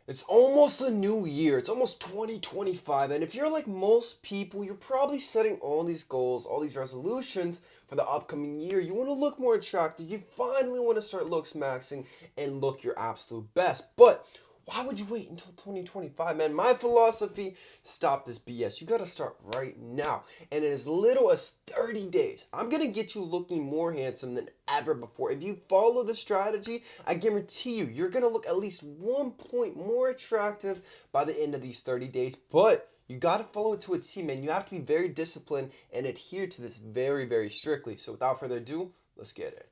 It's almost a new year. It's almost 2025. And if you're like most people, you're probably setting all these goals, all these resolutions for the upcoming year. You want to look more attractive. You finally want to start looks maxing and look your absolute best. But why would you wait until 2025, man? My philosophy, stop this BS. You got to start right now. And in as little as 30 days, I'm going to get you looking more handsome than ever before. If you follow the strategy, I guarantee you, you're going to look at least 1 point more attractive by the end of these 30 days. But you got to follow it to a T, man. You have to be very disciplined and adhere to this very, very strictly. So without further ado, let's get it.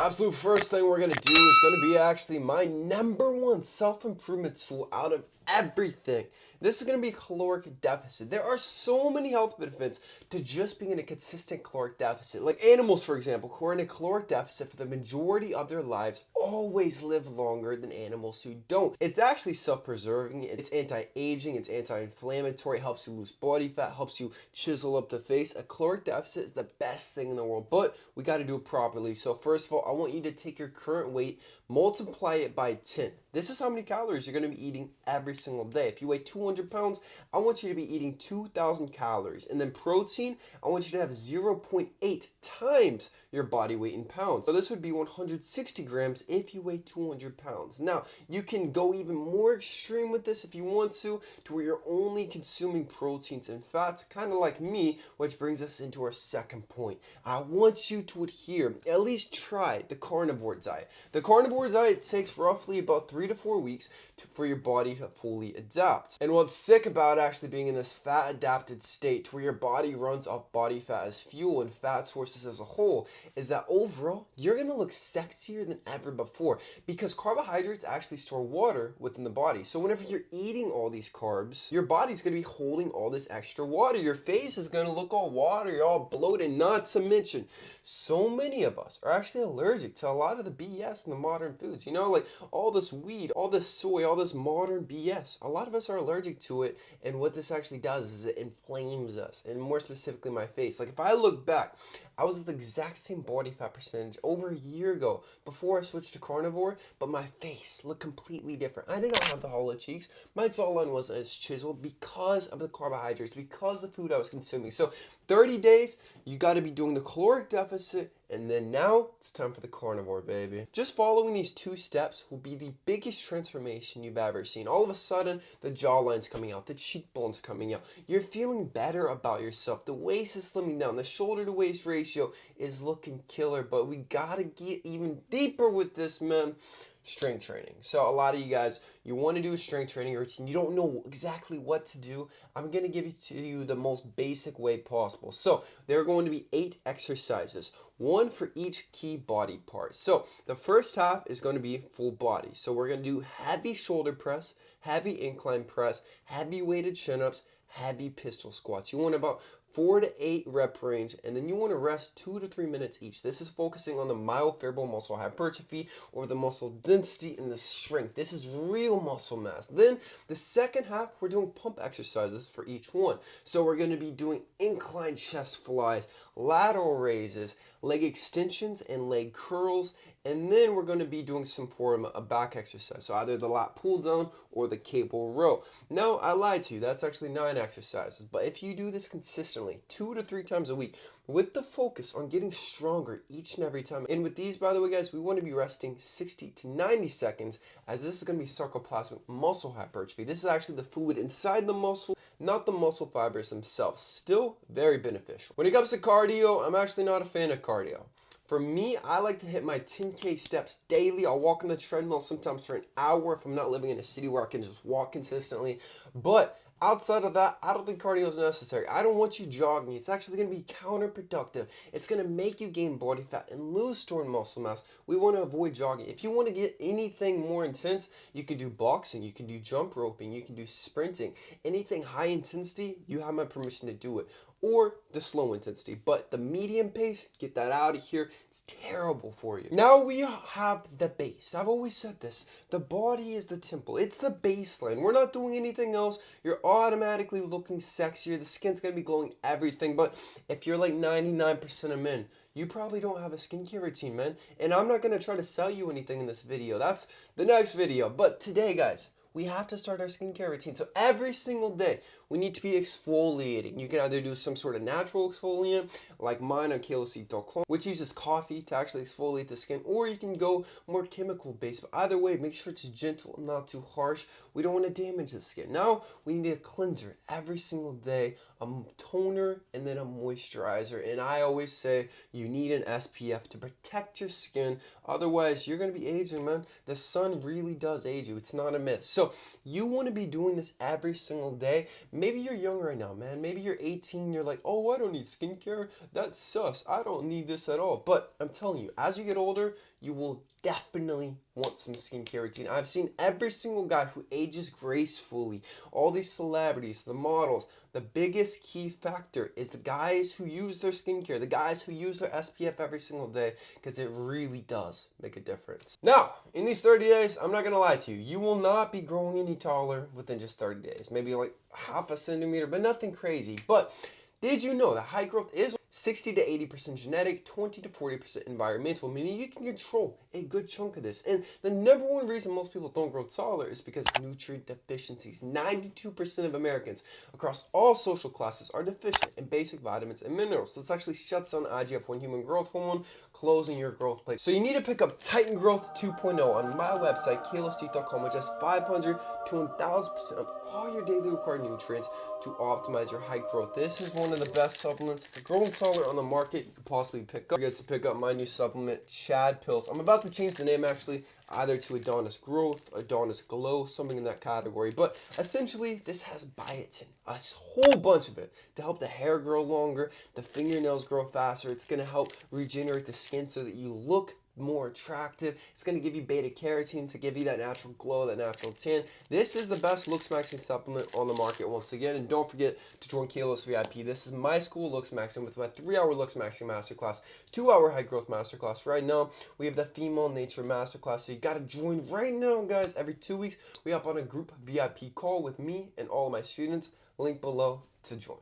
Absolute first thing we're going to do is going to be actually my number one self-improvement tool out of everything. This is going to be caloric deficit. There are so many health benefits to just being in a consistent caloric deficit. Like animals, for example, who are in a caloric deficit for the majority of their lives always live longer than animals who don't. It's actually self-preserving. It's anti-aging. It's anti-inflammatory. Helps you lose body fat. Helps you chisel up the face. A caloric deficit is the best thing in the world, but we got to do it properly. So first of all, I want you to take your current weight, multiply it by 10. This is how many calories you're going to be eating every single day. If you weigh 200 pounds, I want you to be eating 2,000 calories. And then protein, I want you to have 0.8 times your body weight in pounds. So this would be 160 grams if you weigh 200 pounds. Now, you can go even more extreme with this if you want to where you're only consuming proteins and fats, kind of like me, which brings us into our second point. I want you to adhere, at least try the carnivore diet. The carnivore diet takes roughly about 3 to 4 weeks for your body to fully adapt. And what's sick about actually being in this fat adapted state where your body runs off body fat as fuel and fat sources as a whole is that overall you're going to look sexier than ever before because carbohydrates actually store water within the body. So whenever you're eating all these carbs, your body's going to be holding all this extra water. Your face is going to look all watery, all bloated, not to mention so many of us are actually allergic to a lot of the BS in the modern foods. You know, like all this weed, all this soy, all this modern BS. A lot of us are allergic to it, and what this actually does is it inflames us, and more specifically my face. Like if I look back, I was at the exact same body fat percentage over a year ago before I switched to carnivore, but my face looked completely different. I did not have the hollow cheeks. My jawline wasn't as chiseled because of the carbohydrates, because of the food I was consuming. So 30 days, you got to be doing the caloric deficit, and then now it's time for the carnivore, baby. Just following these 2 steps will be the biggest transformation you've ever seen. All of a sudden, the jawline's coming out, the cheekbones coming out. You're feeling better about yourself. The waist is slimming down. The shoulder to waist ratio is looking killer, but we gotta get even deeper with this, man. Strength training. So a lot of you guys, you want to do a strength training routine. You don't know exactly what to do. I'm going to give it to you the most basic way possible. So there are going to be 8 exercises, 1 for each key body part. So the first half is going to be full body. So we're going to do heavy shoulder press, heavy incline press, heavy weighted chin-ups, heavy pistol squats. You want about 4 to 8 rep range, and then you want to rest 2 to 3 minutes each. This is focusing on the myofibril muscle hypertrophy or the muscle density and the strength. This is real muscle mass. Then the second half, we're doing pump exercises for each one. So we're going to be doing incline chest flies, lateral raises, leg extensions, and leg curls. And then we're going to be doing some form of back exercise. So either the lat pull down or the cable row. Now, I lied to you. That's actually 9 exercises. But if you do this consistently, 2 to 3 times a week, with the focus on getting stronger each and every time. And with these, by the way, guys, we want to be resting 60 to 90 seconds as this is going to be sarcoplasmic muscle hypertrophy. This is actually the fluid inside the muscle, not the muscle fibers themselves. Still very beneficial. When it comes to cardio, I'm actually not a fan of cardio. For me, I like to hit my 10K steps daily. I'll walk on the treadmill sometimes for an hour if I'm not living in a city where I can just walk consistently. But outside of that, I don't think cardio is necessary. I don't want you jogging. It's actually going to be counterproductive. It's going to make you gain body fat and lose stored muscle mass. We want to avoid jogging. If you want to get anything more intense, you can do boxing, you can do jump roping, you can do sprinting. Anything high intensity, you have my permission to do it. or the slow intensity. But the medium pace, get that out of here. It's terrible for you. Now we have the base. I've always said this. The body is the temple. It's the baseline. We're not doing anything else. You're automatically looking sexier. The skin's going to be glowing, everything. But if you're like 99% of men, you probably don't have a skincare routine, man. And I'm not going to try to sell you anything in this video. That's the next video. But today, guys, we have to start our skincare routine. So every single day, we need to be exfoliating. You can either do some sort of natural exfoliant, like mine on kalosique.com, which uses coffee to actually exfoliate the skin, or you can go more chemical based. But either way, make sure it's gentle, not too harsh. We don't want to damage the skin. Now, we need a cleanser every single day, a toner, and then a moisturizer. And I always say you need an SPF to protect your skin. Otherwise, you're going to be aging, man. The sun really does age you. It's not a myth. So you want to be doing this every single day. Maybe you're young right now, man. Maybe you're 18. You're like, oh, I don't need skincare. That's sus. I don't need this at all. But I'm telling you, as you get older, you will definitely want some skincare routine. I've seen every single guy who ages gracefully, all these celebrities, the models. The biggest key factor is the guys who use their skincare, the guys who use their SPF every single day, because it really does make a difference. Now, in these 30 days, I'm not going to lie to you, you will not be growing any taller within just 30 days. Maybe like half a centimeter, but nothing crazy. But did you know that height growth is 60 to 80% genetic, 20 to 40% environmental, meaning you can control a good chunk of this. And the number one reason most people don't grow taller is because nutrient deficiencies. 92% of Americans across all social classes are deficient in basic vitamins and minerals. This actually shuts down IGF-1 human growth hormone, closing your growth plate. So you need to pick up Titan Growth 2.0 on my website, kalosique.com, with just 500 to 1,000% of all your daily required nutrients to optimize your height growth. This is one of the best supplements for growing taller on the market you could possibly pick up. You get to pick up my new supplement, Chad Pills. I'm about to change the name actually, either to Adonis Growth, Adonis Glow, something in that category. But essentially, this has biotin, a whole bunch of it, to help the hair grow longer, the fingernails grow faster. It's going to help regenerate the skin so that you look more attractive. It's going to give you beta carotene to give you that natural glow, that natural tan. This is the best looks maxing supplement on the market once again. And don't forget to join Kalos VIP. This is my school looks maxing with my 3-hour looks maxing masterclass, 2-hour high growth masterclass. Right now, we have the female nature masterclass. So you got to join right now, guys. Every 2 weeks, we hop on a group VIP call with me and all of my students. Link below to join.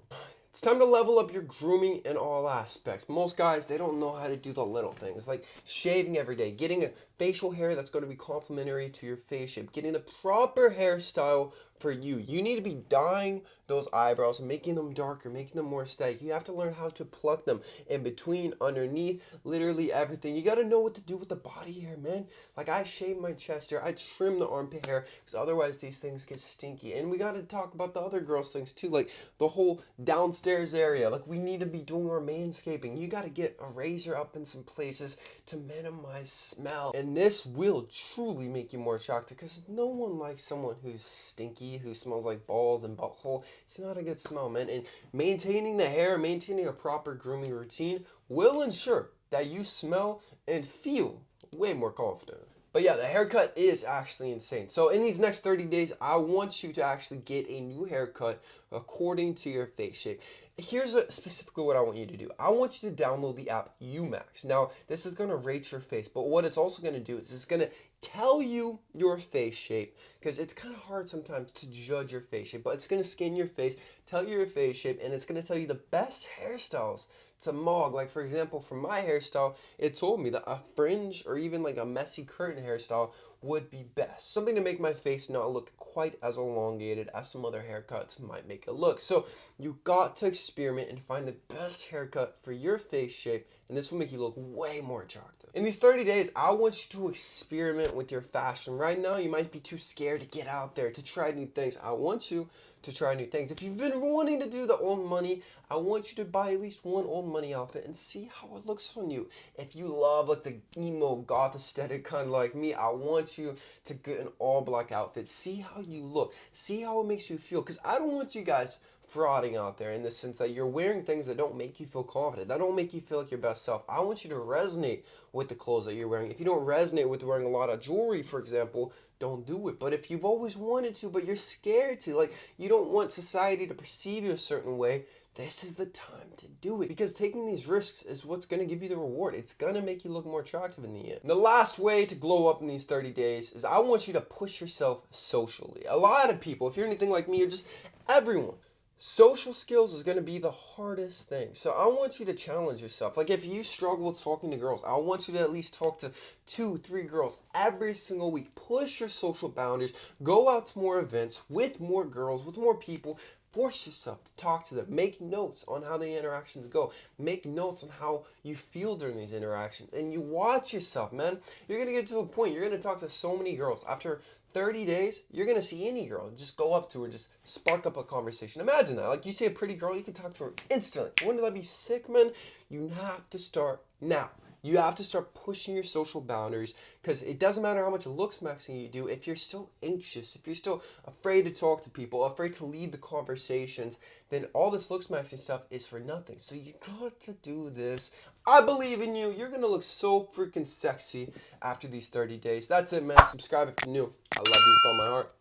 It's time to level up your grooming in all aspects. Most guys, they don't know how to do the little things, like shaving every day, getting a facial hair that's going to be complementary to your face shape, getting the proper hairstyle for you. You need to be dyeing those eyebrows, making them darker, making them more aesthetic. You have to learn how to pluck them in between, underneath, literally everything. You got to know what to do with the body hair, man. Like I shave my chest hair, I trim the armpit hair, because otherwise these things get stinky. And we got to talk about the other girls' things too, like the whole downstairs area. Like we need to be doing our manscaping. You got to get a razor up in some places to minimize smell. And this will truly make you more attractive, because no one likes someone who's stinky, who smells like balls and butthole. It's not a good smell, man. And maintaining the hair, maintaining a proper grooming routine will ensure that you smell and feel way more confident. But yeah, the haircut is actually insane. So in these next 30 days, I want you to actually get a new haircut according to your face shape. Here's specifically what I want you to do. I want you to download the app UMax. Now, this is going to rate your face, but what it's also going to do is it's going to tell you your face shape, because it's kind of hard sometimes to judge your face shape, but it's going to scan your face, tell you your face shape, and it's going to tell you the best hairstyles to mog. Like for example, for my hairstyle, it told me that a fringe or even like a messy curtain hairstyle would be best. Something to make my face not look quite as elongated as some other haircuts might make it look. So you got to experiment and find the best haircut for your face shape, and this will make you look way more attractive. In these 30 days, I want you to experiment with your fashion. Right now, you might be too scared to get out there, to try new things. I want you to try new things. If you've been wanting to do the old money, I want you to buy at least one old money outfit and see how it looks on you. If you love like the emo goth aesthetic kind of like me, I want you to get an all black outfit. See how you look. See how it makes you feel. Because I don't want you guys frauding out there in the sense that you're wearing things that don't make you feel confident, that don't make you feel like your best self. I want you to resonate with the clothes that you're wearing. If you don't resonate with wearing a lot of jewelry, for example, don't do it. But if you've always wanted to, but you're scared to, like you don't want society to perceive you a certain way, this is the time to do it, because taking these risks is what's going to give you the reward. It's going to make you look more attractive in the end. And the last way to glow up in these 30 days is I want you to push yourself socially. A lot of people, if you're anything like me, or just everyone, social skills is going to be the hardest thing. So I want you to challenge yourself. Like if you struggle with talking to girls, I want you to at least talk to 2-3 girls every single week. Push your social boundaries. Go out to more events with more girls, with more people. Force yourself to talk to them. Make notes on how the interactions go. Make notes on how you feel during these interactions. And you watch yourself, man. You're going to get to a point. You're going to talk to so many girls. After 30 days, you're going to see any girl. Just go up to her. Just spark up a conversation. Imagine that. Like you see a pretty girl, you can talk to her instantly. Wouldn't that be sick, man? You have to start now. You have to start pushing your social boundaries, because it doesn't matter how much looks maxing you do. If you're still anxious, if you're still afraid to talk to people, afraid to lead the conversations, then all this looks maxing stuff is for nothing. So you got to do this. I believe in you. You're going to look so freaking sexy after these 30 days. That's it, man. Subscribe if you're new. I love you with all my heart.